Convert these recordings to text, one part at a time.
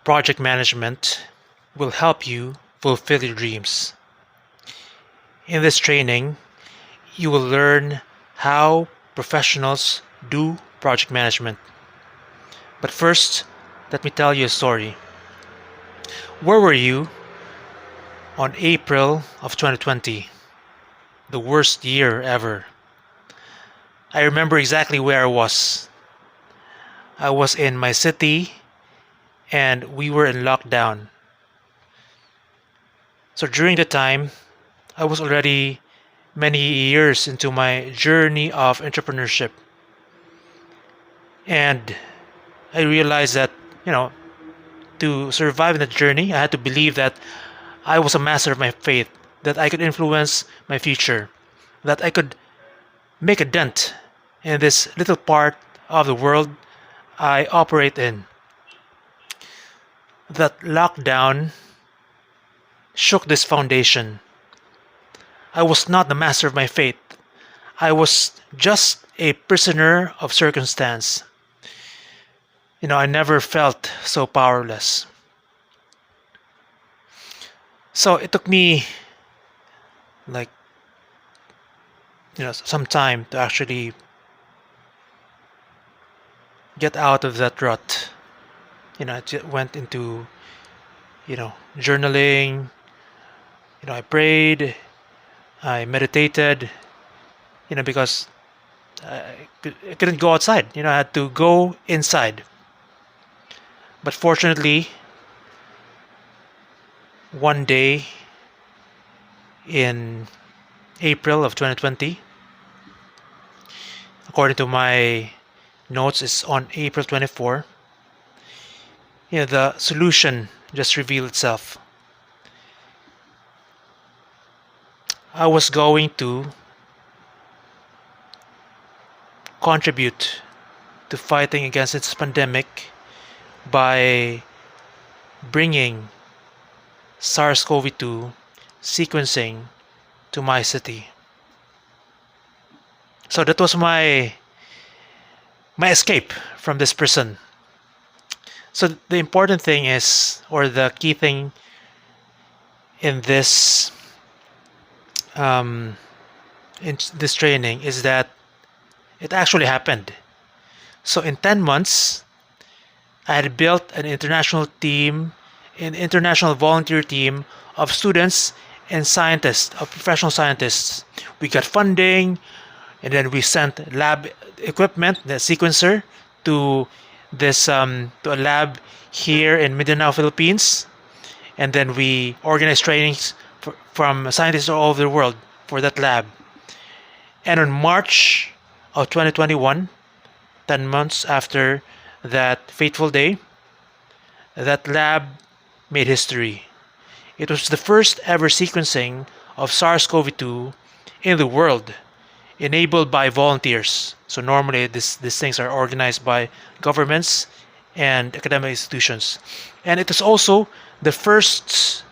Project management will help you fulfill your dreams. In this training, you will learn how professionals do project management. But first, let me tell you a story. Where were you on April of 2020, the worst year ever? I remember exactly where I was. I was in my city and we were in lockdown. So during the time, I was already many years into my journey of entrepreneurship. And I realized that, you know, to survive in that journey, I had to believe that I was a master of my fate, that I could influence my future, that I could make a dent in this little part of the world I operate in. That lockdown shook this foundation. I was not the master of my fate. I was just a prisoner of circumstance. I never felt so powerless. So it took me like, some time to actually get out of that rut. I went into, journaling, I prayed, I meditated, because I couldn't go outside. I had to go inside. But fortunately, one day in April of 2020, according to my notes, it's on April 24, the solution just revealed itself. I was going to contribute to fighting against this pandemic by bringing SARS-CoV-2 sequencing to my city. So that was my escape from this prison. So the important thing is, or the key thing in this training is that it actually happened. So in 10 months, I had built an international volunteer team of students and scientists, of professional scientists. We got funding, and then we sent lab equipment, the sequencer, to to a lab here in Mindanao, Philippines, and then we organized trainings from scientists all over the world for that lab. And on March of 2021, 10 months after that fateful day, that lab made history. It was the first ever sequencing of SARS-CoV-2 in the world, enabled by volunteers. So normally these things are organized by governments and academic institutions. And it is also the first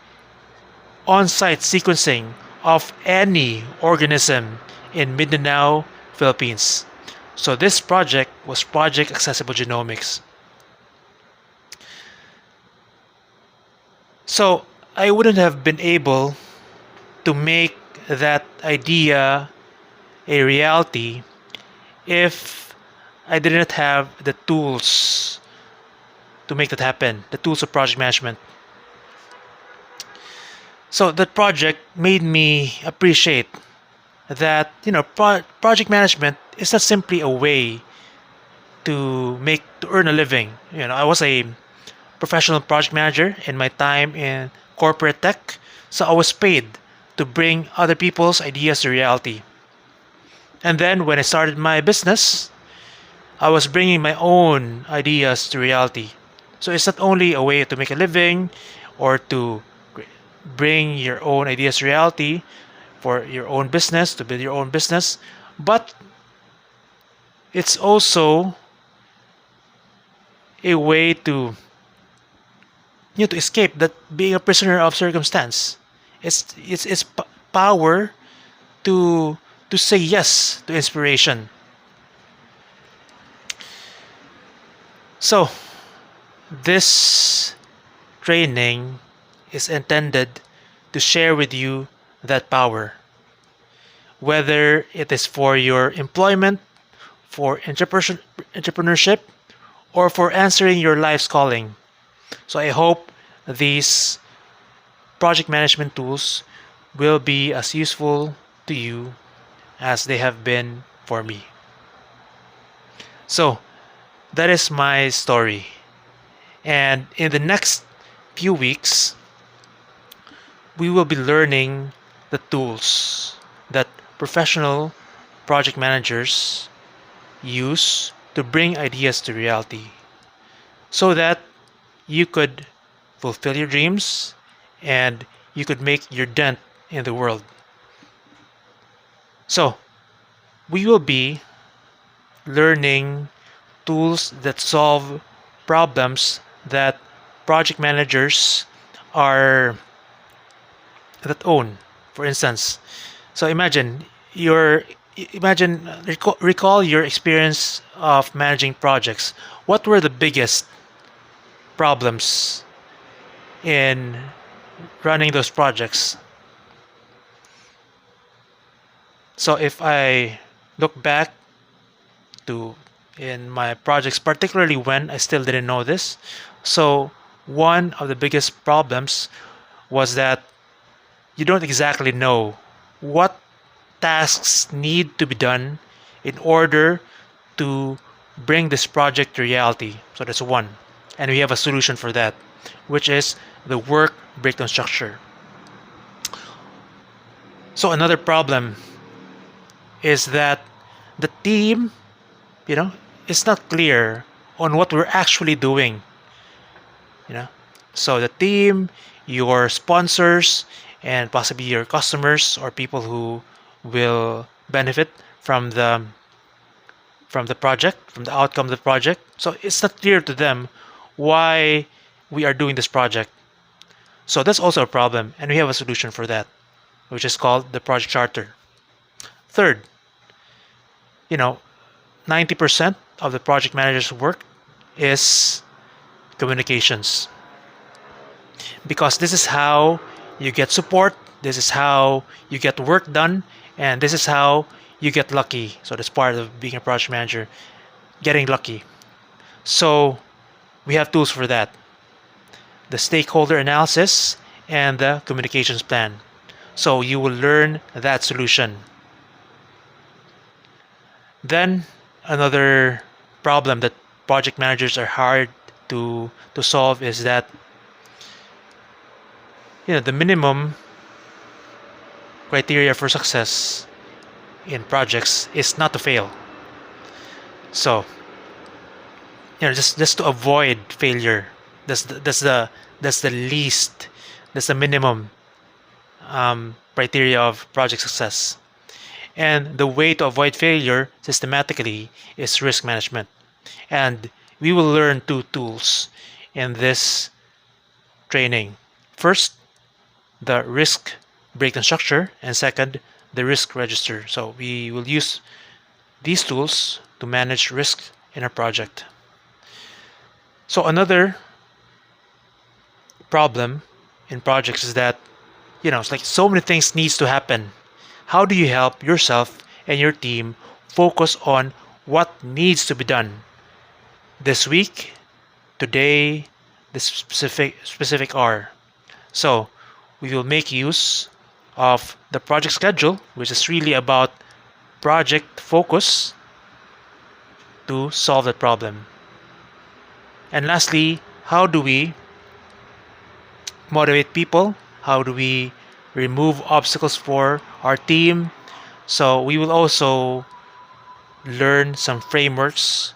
on-site sequencing of any organism in Mindanao, Philippines. So this project was Project Accessible Genomics. So I wouldn't have been able to make that idea a reality if I didn't have the tools to make that happen, the tools of project management. So that project made me appreciate that project management is not simply a way to earn a living. I was a professional project manager in my time in corporate tech, so I was paid to bring other people's ideas to reality. And then when I started my business, I was bringing my own ideas to reality. So it's not only a way to make a living or to bring your own ideas to reality for your own business, to build your own business, but it's also a way to escape that being a prisoner of circumstance. It's power to say yes to inspiration. So this training is intended to share with you that power, whether it is for your employment, for entrepreneurship, or for answering your life's calling. So I hope these project management tools will be as useful to you as they have been for me. So that is my story. And in the next few weeks, we will be learning the tools that professional project managers use to bring ideas to reality so that you could fulfill your dreams and you could make your dent in the world. So, we will be learning tools that solve problems that project managers are that own. For instance, so recall your experience of managing projects. What were the biggest problems in running those projects? So if I look back to in my projects, particularly when I still didn't know this, so one of the biggest problems was that you don't exactly know what tasks need to be done in order to bring this project to reality. So that's one. And we have a solution for that, which is the work breakdown structure. So another problem is that the team, you know, is not clear on what we're actually doing, you know. So the team, your sponsors, and possibly your customers or people who will benefit from the project, from the outcome of the project. So it's not clear to them why we are doing this project. So that's also a problem, and we have a solution for that, which is called the project charter. Third, you know, 90% of the project manager's work is communications, because this is how you get support, this is how you get work done, and this is how you get lucky. So that's part of being a project manager, getting lucky. So we have tools for that: the stakeholder analysis and the communications plan. So you will learn that solution. Then another problem that project managers are hard to solve is that, the minimum criteria for success in projects is not to fail. So, just to avoid failure, that's the least, that's the minimum criteria of project success. And the way to avoid failure systematically is risk management. And we will learn two tools in this training. First, the risk breakdown structure, and second, the risk register. So we will use these tools to manage risk in a project. So another problem in projects is that, it's like so many things needs to happen. How do you help yourself and your team focus on what needs to be done this week, today, this specific hour? So we will make use of the project schedule, which is really about project focus, to solve that problem. And lastly, how do we motivate people? How do we remove obstacles for our team? So we will also learn some frameworks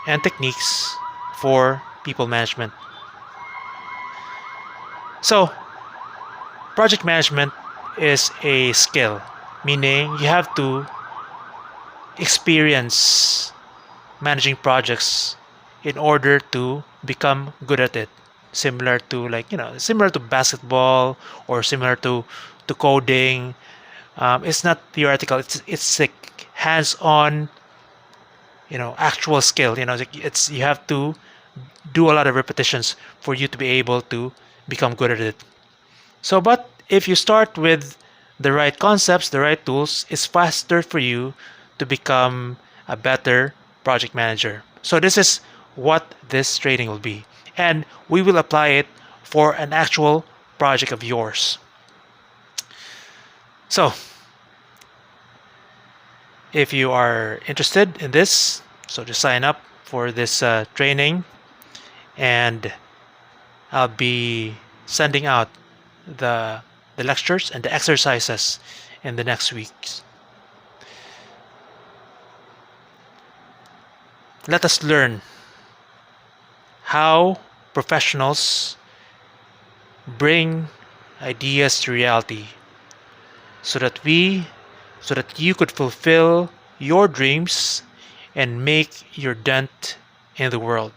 and techniques for people management. So project management is a skill, meaning you have to experience managing projects in order to become good at it. Similar to similar to basketball, or similar to coding. It's not theoretical. It's like hands-on, actual skill. It's you have to do a lot of repetitions for you to be able to become good at it. So, but if you start with the right concepts, the right tools, it's faster for you to become a better project manager. So, this is what this training will be. And we will apply it for an actual project of yours. So, if you are interested in this, so just sign up for this training, and I'll be sending out the lectures and the exercises in the next weeks. Let us learn how professionals bring ideas to reality so that you could fulfill your dreams and make your dent in the world.